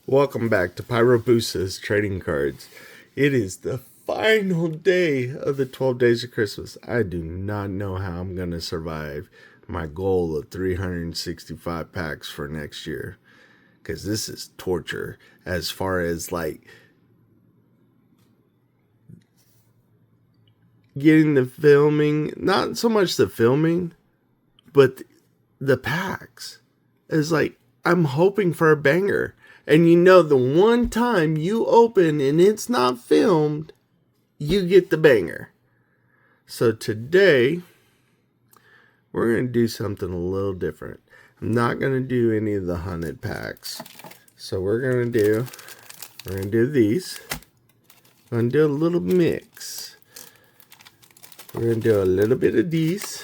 Welcome back to Pyrobusa's Trading Cards. It is the final day of the 12 Days of Christmas. I do not know how I'm going to survive my goal of 365 packs for next year. Because this is torture as far as getting the filming. Not so much the filming, but the packs. It's I'm hoping for a banger. And the one time you open and it's not filmed, you get the banger. So today, we're going to do something a little different. I'm not going to do any of the hunted packs. So we're going to do these. We're going to do a little mix. We're going to do a little bit of these.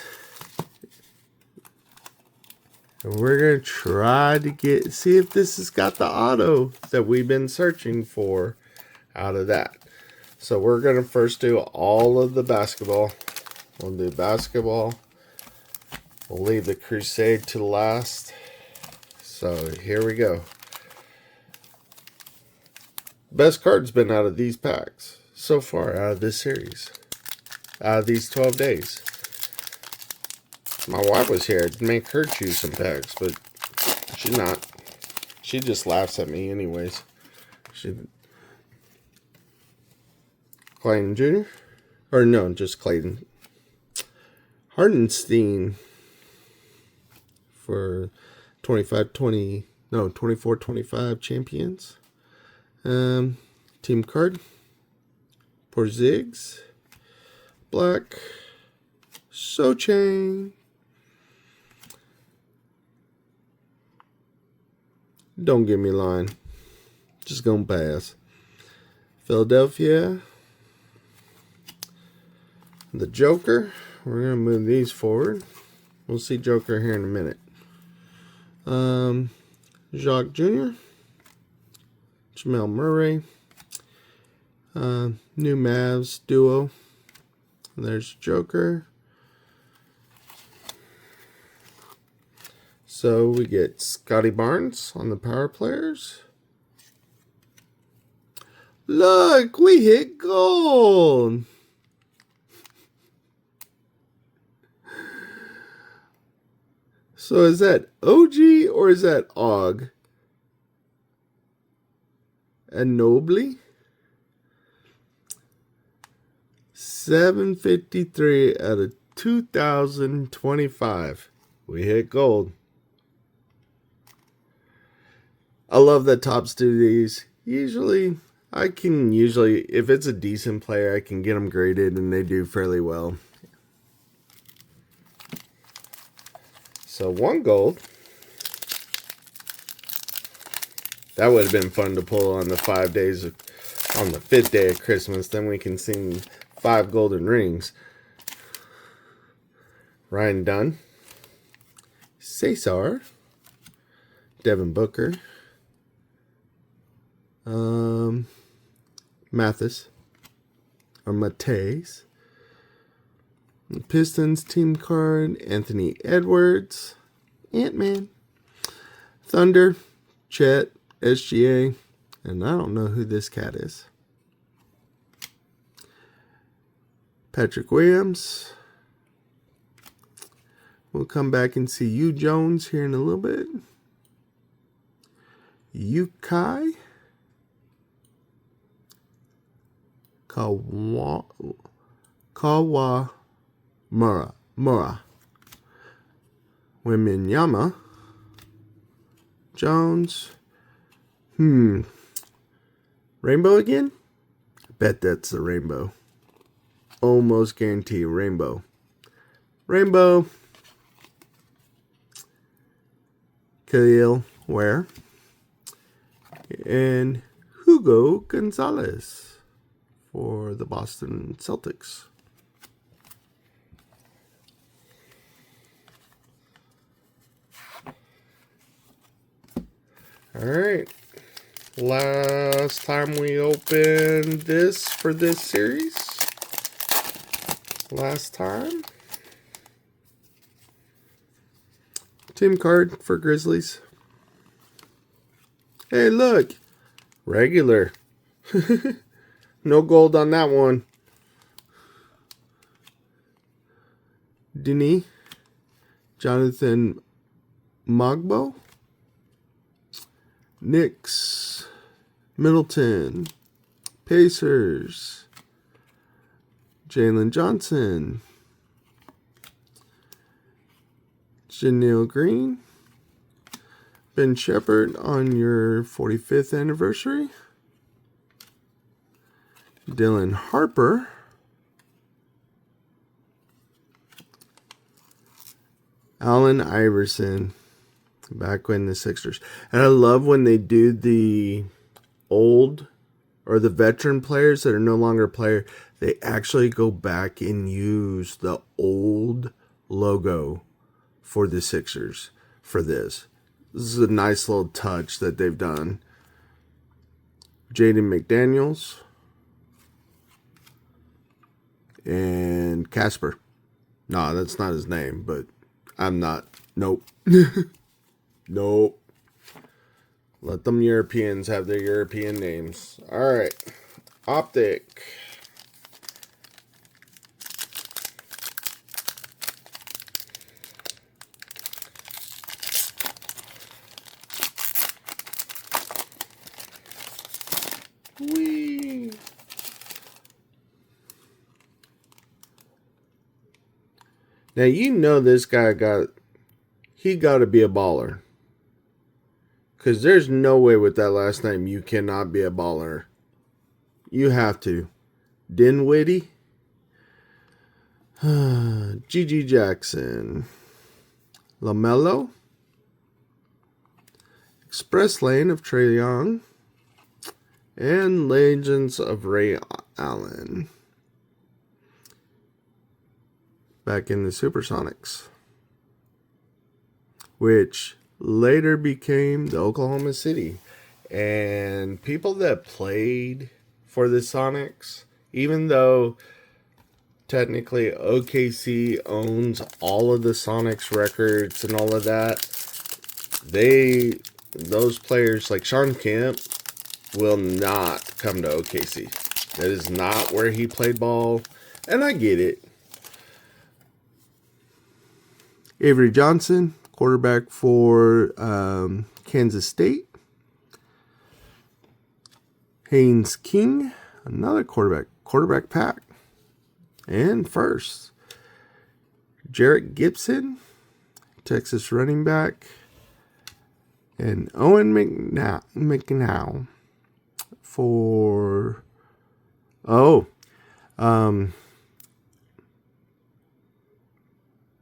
And we're going to try to see if this has got the auto that we've been searching for out of that. So we're going to first do all of the basketball. We'll do basketball. We'll leave the Crusade to last. So here we go. Best card's been out of these packs so far, out of this series. Out of these 12 days. My wife was here. I'd make her choose some packs, but she's not. She just laughs at me anyways. Clayton Jr.? Or no, just Clayton. Hardenstein for 24-25 champions. Team card. Porzingis. Black. Sochan. Don't get me lying. Just gonna pass. Philadelphia. The Joker. We're gonna move these forward. We'll see Joker here in a minute. Jacques Jr. Jamal Murray. New Mavs duo. And there's Joker. So we get Scotty Barnes on the power players. Look, we hit gold. So is that OG or is that Og? And Nobly? 753 out of 2025. We hit gold. I love that Topps do these. Usually, if it's a decent player, I can get them graded and they do fairly well. So 1 gold. That would have been fun to pull on the 5 days on the 5th day of Christmas. Then we can sing 5 golden rings. Ryan Dunn. Cesar. Devin Booker. Mathis. Or Mateus. Pistons team card. Anthony Edwards. Ant-Man. Thunder. Chet. SGA. And I don't know who this cat is. Patrick Williams. We'll come back and see Yu Jones here in a little bit. Yukai. Kawamura. Weminyama. Jones. Rainbow again? I bet that's the rainbow. Almost guarantee rainbow. Rainbow. Khalil Ware. And Hugo Gonzalez for the Boston Celtics. All right. Last time we opened this for this series. Last time. Team card for Grizzlies. Hey, look. Regular. No gold on that one. Denis. Jonathan Mogbo. Knicks. Middleton. Pacers. Jalen Johnson. Janelle Green. Ben Shepherd on your 45th anniversary. Dylan Harper. Allen Iverson. Back when the Sixers. And I love when they do the old or the veteran players that are no longer a player. They actually go back and use the old logo for the Sixers for this. This is a nice little touch that they've done. Jaden McDaniels. And Casper. No, that's not his name, but I'm not. Nope. Nope. Let them Europeans have their European names. All right. Optic. Whee. Now you know this guy got to be a baller. Because there's no way with that last name you cannot be a baller. You have to. Dinwiddie. Gigi Jackson. LaMelo. Express Lane of Trae Young. And Legends of Ray Allen. Back in the Supersonics. Which later became the Oklahoma City. And people that played for the Sonics, even though technically OKC owns all of the Sonics records and all of that, those players like Sean Kemp will not come to OKC. That is not where he played ball, and I get it. Avery Johnson, quarterback for Kansas State. Haynes King, another quarterback pack. And first, Jarrett Gibson, Texas running back. And Owen McNow for,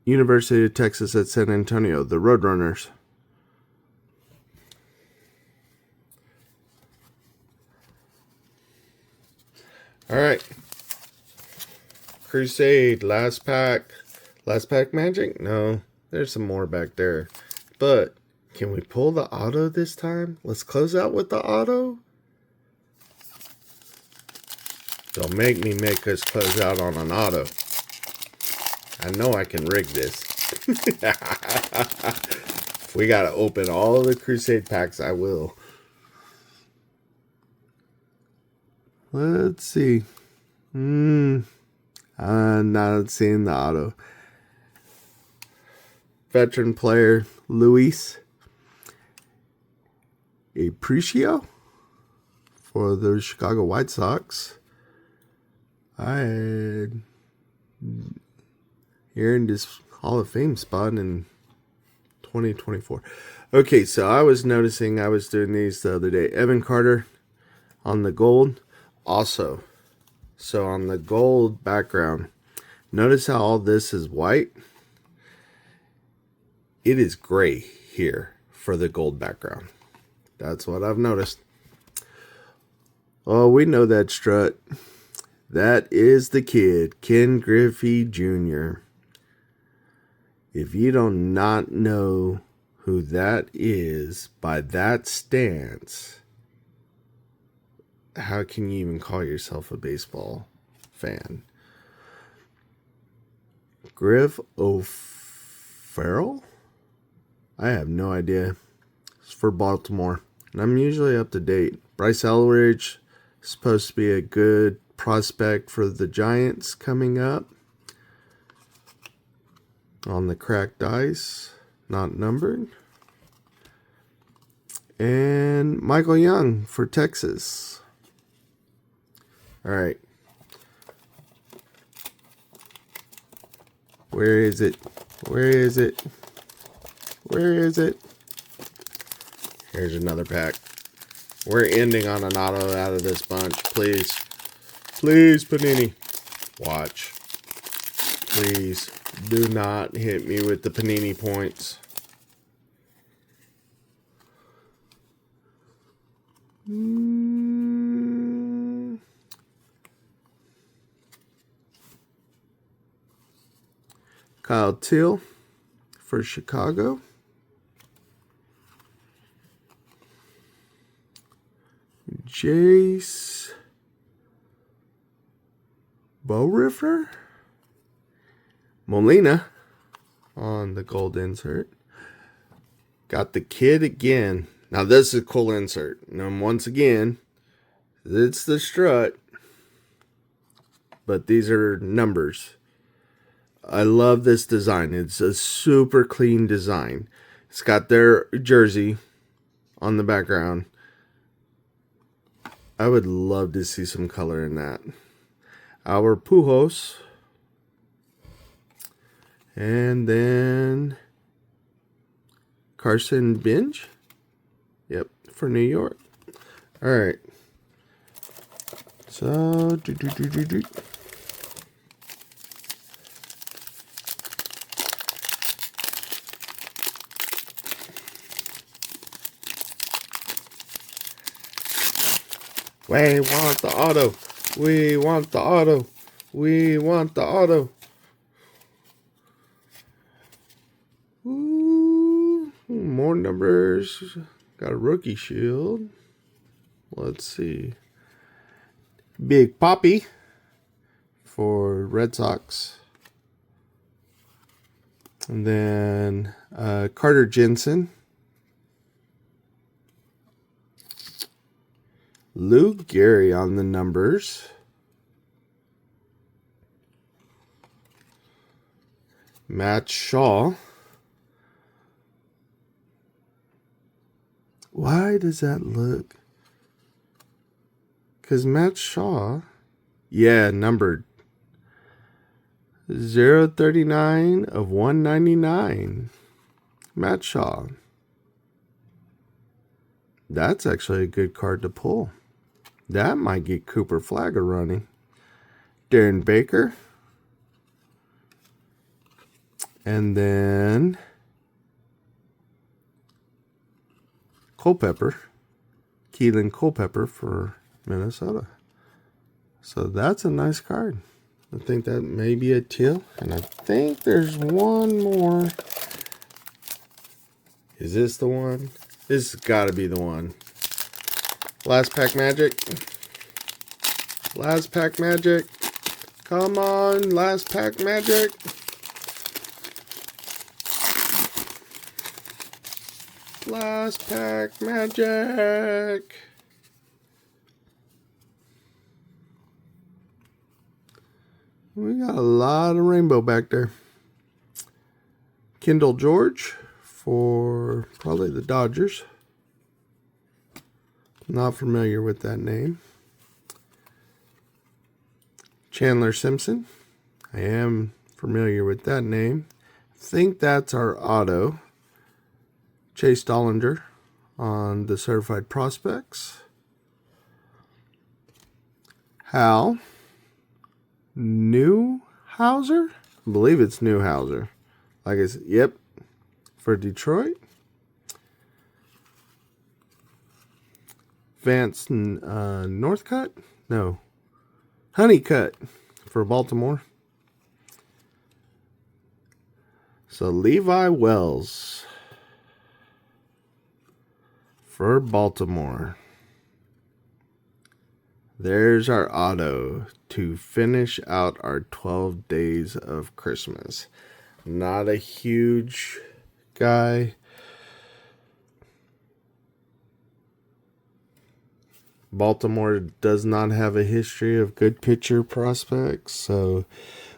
University of Texas at San Antonio, the Roadrunners. All right. Crusade, last pack. Last pack magic? No, there's some more back there. But can we pull the auto this time? Let's close out with the auto. Don't make me make us close out on an auto. I know I can rig this. If we gotta open all the Crusade packs, I will. Let's see. I'm not seeing the auto. Veteran player Luis Aparicio for the Chicago White Sox. Here in this Hall of Fame spot in 2024. Okay, so I was noticing I was doing these the other day. Evan Carter on the gold. Also, so on the gold background, notice how all this is white? It is gray here for the gold background. That's what I've noticed. Oh, we know that strut. That is the kid, Ken Griffey Jr. If you do not know who that is by that stance, how can you even call yourself a baseball fan? Griff O'Farrell? I have no idea. It's for Baltimore. And I'm usually up to date. Bryce Elridge is supposed to be a good prospect for the Giants coming up. On the cracked ice, not numbered. And Michael Young for Texas. All right. Where is it? Where is it? Where is it? Here's another pack. We're ending on an auto out of this bunch. Please. Please, Panini. Watch. Please do not hit me with the Panini points. Kyle Till for Chicago. Jace Bowriffer. Molina on the gold insert. Got the kid again. Now this is a cool insert. And once again, it's the strut. But these are numbers. I love this design. It's a super clean design. It's got their jersey on the background. I would love to see some color in that. Our Pujols. And then Carson Binge. Yep, for New York. All right. So, we want the auto. We want the auto. We want the auto. Ooh, more numbers. Got a rookie shield. Let's see. Big Poppy for Red Sox. And then Carter Jensen. Lou Gehrig on the numbers. Matt Shaw. Why does that look? Because Matt Shaw, yeah, numbered 039 of 199. Matt Shaw. That's actually a good card to pull. That might get Cooper Flagger running. Darren Baker. And then Culpepper. Keelan Culpepper for Minnesota. So that's a nice card. I think that may be a teal. And I think there's one more. Is this the one? This has got to be the one. Last pack magic. Last pack magic. Come on, last pack magic. Last pack magic. We got a lot of rainbow back there. Kendall George for probably the Dodgers. Not familiar with that name. Chandler Simpson. I am familiar with that name. I think that's our auto. Chase Dollinger on the Certified Prospects. Hal Newhouser? I believe it's Newhouser. Like I said, yep. For Detroit. Vance Northcutt? No. Honeycutt for Baltimore. So Levi Wells for Baltimore. There's our auto to finish out our 12 days of Christmas. Not a huge guy. Baltimore does not have a history of good pitcher prospects, so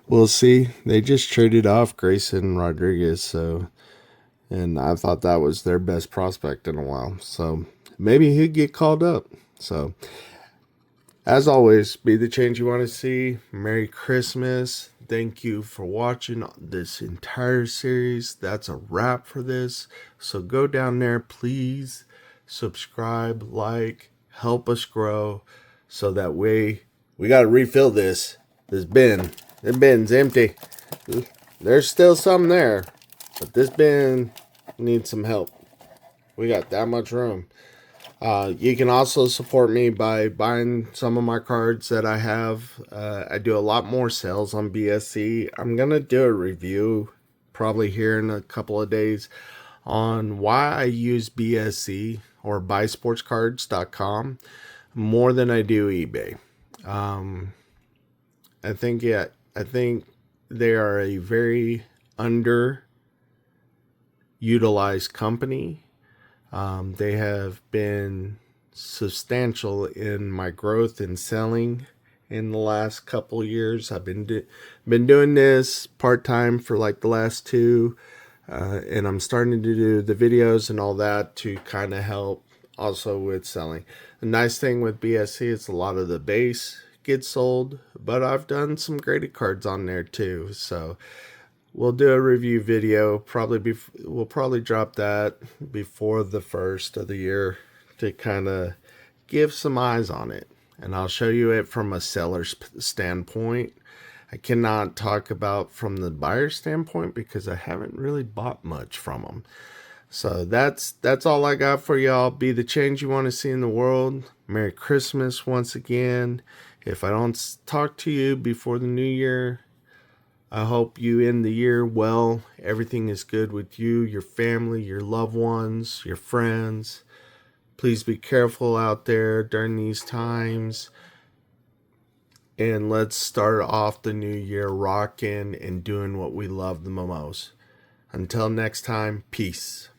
we'll see. They just traded off Grayson Rodriguez, and I thought that was their best prospect in a while. So maybe he'd get called up. So as always, be the change you want to see. Merry Christmas. Thank you for watching this entire series. That's a wrap for this. So go down there, please subscribe, like, help us grow so that we got to refill this bin. The bin's empty. There's still some there, but this bin needs some help. We got that much room. You can also support me by buying some of my cards that I have. I do a lot more sales on BSC. I'm going to do a review probably here in a couple of days on why I use BSC or buysportscards.com more than I do eBay. I think they are a very underutilized company. They have been substantial in my growth and selling in the last couple years. I've been doing this part-time for like the last 2, and I'm starting to do the videos and all that to kind of help also with selling. The nice thing with BSC is a lot of the base gets sold, but I've done some graded cards on there too, so we'll do a review video. We'll probably drop that before the first of the year to kind of give some eyes on it. And I'll show you it from a seller's standpoint. I cannot talk about from the buyer standpoint because I haven't really bought much from them. So that's all I got for y'all. Be the change you want to see in the world. Merry Christmas once again. If I don't talk to you before the new year, I hope you end the year well. Everything is good with you, your family, your loved ones, your friends. Please be careful out there during these times. And let's start off the new year rocking and doing what we love the most. Until next time, peace.